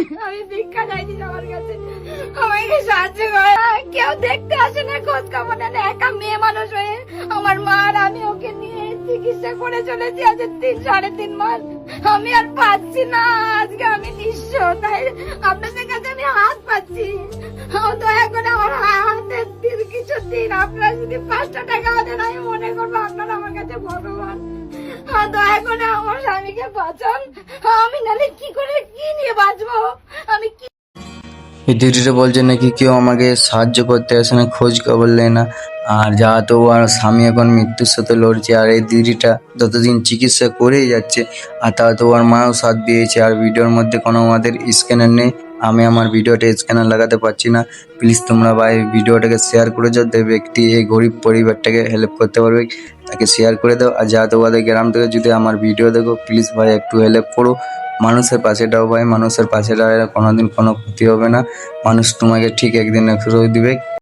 আমি ভিক্ষা চাইছি সবার কাছে, আমাকে সাহায্য করে। কেউ দেখতে আসে না, খোঁজ খবর নেয় না। একা মেয়ে মানুষ হয়ে আমার মা আর আমি ওকে নিয়ে চিকিৎসা করে চলেছি আজ 3-3.5 মাস। আমি আর পাচ্ছি না, আজকে আমি নিঃস্ব। তাই আপনাদের কাছে আমি হাত পাচ্ছি, দয়া করে আমার হাতে কিছু দিন। আপনারা যদি 5টা টাকা দেন আমি মনে করবো আপনারা আমার কাছে ভগবান। দয়া করে আমার স্বামীকে বাঁচান, আমি নালে কি করে কি নিয়ে বাঁচবো। আমি কি এই দিদিটা বলছে নাকি কেউ আমাকে সাহায্য করতে আসে না, খোঁজ খবর নেয় না। আর যা তো আর স্বামী এখন মৃত্যুর সাথে লড়ছে, আর এই দিদিটা যতদিন চিকিৎসা করেই যাচ্ছে, আর তা তো ওর মাও সাথ দিয়েছে। আর ভিডিওর মধ্যে কোনো আমাদের স্ক্যানার নেই, আমি আমার ভিডিওতে স্ক্যানার লাগাতে পারছি না। প্লিজ তোমরা ভাই ভিডিওটাকে শেয়ার করে যাও, যে ব্যক্তি এই গরিব পরিবারটাকে হেল্প করতে পারবে তাকে শেয়ার করে দাও। আর যা তোমাদের গ্রাম থেকে যদি আমার ভিডিও দেখো, প্লিজ ভাই একটু হেল্প করো। মানুষের পাশে দাও ভাই, মানুষের পাশে দাঁড়ালে কোনোদিন কোনো ক্ষতি হবে না। মানুষ তোমাকে ঠিক একদিন ফেরত দিবে।